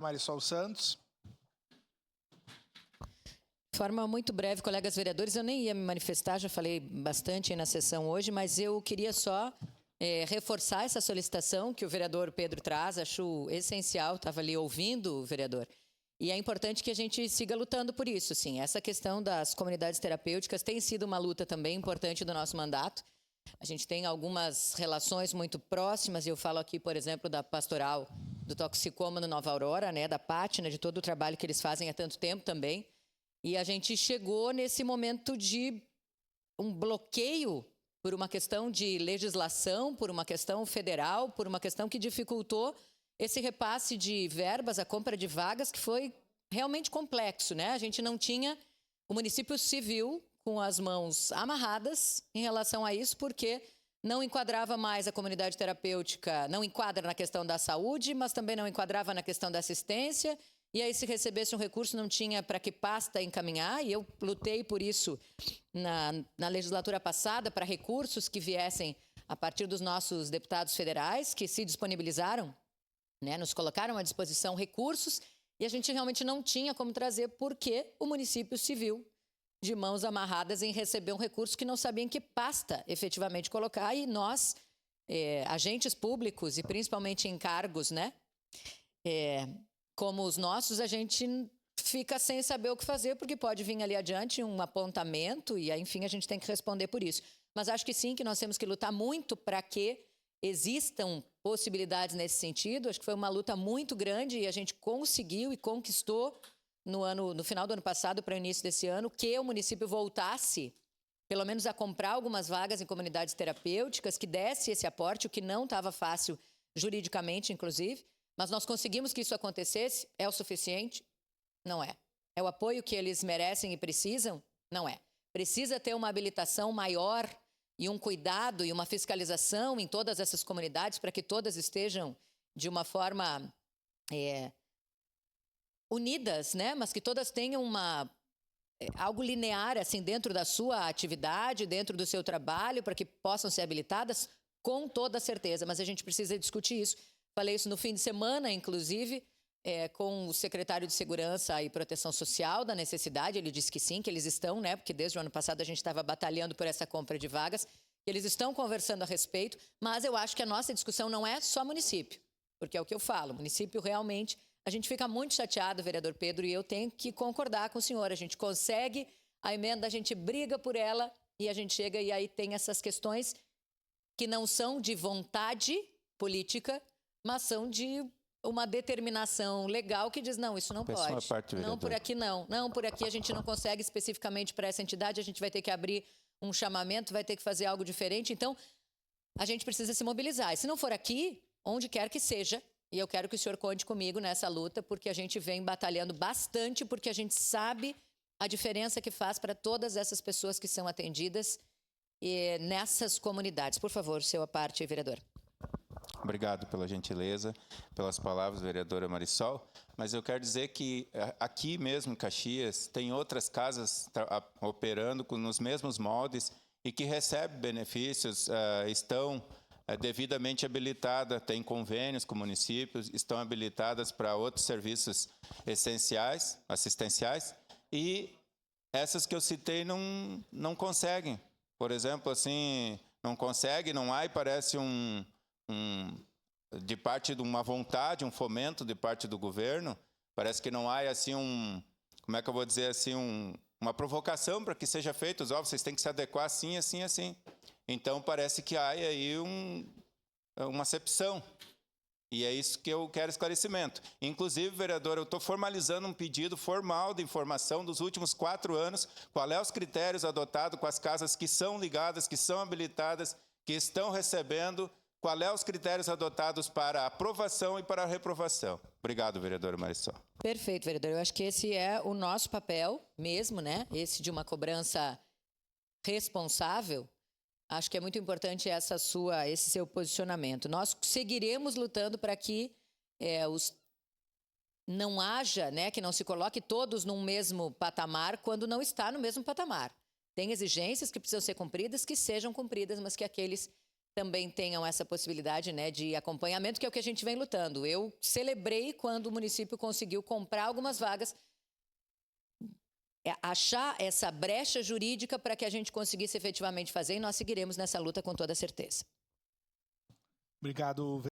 Marisol Santos. De forma muito breve, colegas vereadores, eu nem ia me manifestar, já falei bastante aí na sessão hoje, mas eu queria só reforçar essa solicitação que o vereador Pedro traz, acho essencial, estava ali ouvindo o vereador. E é importante que a gente siga lutando por isso, sim. Essa questão das comunidades terapêuticas tem sido uma luta também importante do nosso mandato. A gente tem algumas relações muito próximas, e eu falo aqui, por exemplo, da pastoral do toxicoma no Nova Aurora, né, da Pátina, de todo o trabalho que eles fazem há tanto tempo também. E a gente chegou nesse momento de um bloqueio por uma questão de legislação, por uma questão federal, por uma questão que dificultou esse repasse de verbas, a compra de vagas, que foi realmente complexo, né? A gente não tinha o município civil com as mãos amarradas em relação a isso, porque não enquadrava mais a comunidade terapêutica, não enquadra na questão da saúde, mas também não enquadrava na questão da assistência. E aí, se recebesse um recurso, não tinha para que pasta encaminhar, e eu lutei por isso na legislatura passada, para recursos que viessem a partir dos nossos deputados federais, que se disponibilizaram, né, nos colocaram à disposição recursos, e a gente realmente não tinha como trazer, porque o município se viu de mãos amarradas em receber um recurso que não sabia em que pasta efetivamente colocar, e nós, agentes públicos, e principalmente em cargos, né, como os nossos, a gente fica sem saber o que fazer, porque pode vir ali adiante um apontamento e, enfim, a gente tem que responder por isso. Mas acho que sim, que nós temos que lutar muito para que existam possibilidades nesse sentido. Acho que foi uma luta muito grande e a gente conseguiu e conquistou no final do ano passado para o início desse ano que o município voltasse, pelo menos, a comprar algumas vagas em comunidades terapêuticas, que desse esse aporte, o que não estava fácil juridicamente, inclusive. Mas nós conseguimos que isso acontecesse. É o suficiente? Não é. É o apoio que eles merecem e precisam? Não é. Precisa ter uma habilitação maior e um cuidado e uma fiscalização em todas essas comunidades para que todas estejam de uma forma unidas, né? Mas que todas tenham algo linear assim, dentro da sua atividade, dentro do seu trabalho, para que possam ser habilitadas, com toda certeza. Mas a gente precisa discutir isso. Falei isso no fim de semana, inclusive, com o secretário de Segurança e Proteção Social, da necessidade. Ele disse que sim, que eles estão, né? Porque desde o ano passado a gente estava batalhando por essa compra de vagas. Eles estão conversando a respeito, mas eu acho que a nossa discussão não é só município, porque é o que eu falo. Município, realmente, a gente fica muito chateado, vereador Pedro, e eu tenho que concordar com o senhor. A gente consegue a emenda, a gente briga por ela e a gente chega e aí tem essas questões que não são de vontade política, mas são de uma determinação legal que diz, não, isso não pode. Não, por aqui não. Não, por aqui a gente não consegue especificamente para essa entidade, a gente vai ter que abrir um chamamento, vai ter que fazer algo diferente. Então, a gente precisa se mobilizar. E se não for aqui, onde quer que seja, e eu quero que o senhor conte comigo nessa luta, porque a gente vem batalhando bastante, porque a gente sabe a diferença que faz para todas essas pessoas que são atendidas nessas comunidades. Por favor, sua parte, vereador. Obrigado pela gentileza, pelas palavras, vereadora Marisol. Mas eu quero dizer que aqui mesmo em Caxias tem outras casas operando nos mesmos moldes e que recebem benefícios, estão devidamente habilitadas, têm convênios com municípios, estão habilitadas para outros serviços essenciais, assistenciais, e essas que eu citei não conseguem. Por exemplo, assim, não consegue, não há, e parece de parte de uma vontade, um fomento de parte do governo, parece que não há assim como é que eu vou dizer assim, uma provocação para que seja feito. Vocês têm que se adequar assim, assim, assim. Então parece que há aí uma acepção. E é isso que eu quero esclarecimento. Inclusive, vereador, eu estou formalizando um pedido formal de informação dos últimos 4 anos, qual é os critérios adotados com as casas que são ligadas, que são habilitadas, que estão recebendo, qual é os critérios adotados para aprovação e para reprovação. Obrigado, vereadora Marisol. Perfeito, vereador. Eu acho que esse é o nosso papel mesmo, né? Esse de uma cobrança responsável. Acho que é muito importante esse seu posicionamento. Nós seguiremos lutando para que não haja, né, que não se coloque todos num mesmo patamar quando não está no mesmo patamar. Tem exigências que precisam ser cumpridas, que sejam cumpridas, mas que aqueles também tenham essa possibilidade, né, de acompanhamento, que é o que a gente vem lutando. Eu celebrei quando o município conseguiu comprar algumas vagas, achar essa brecha jurídica para que a gente conseguisse efetivamente fazer, e nós seguiremos nessa luta com toda certeza. Obrigado.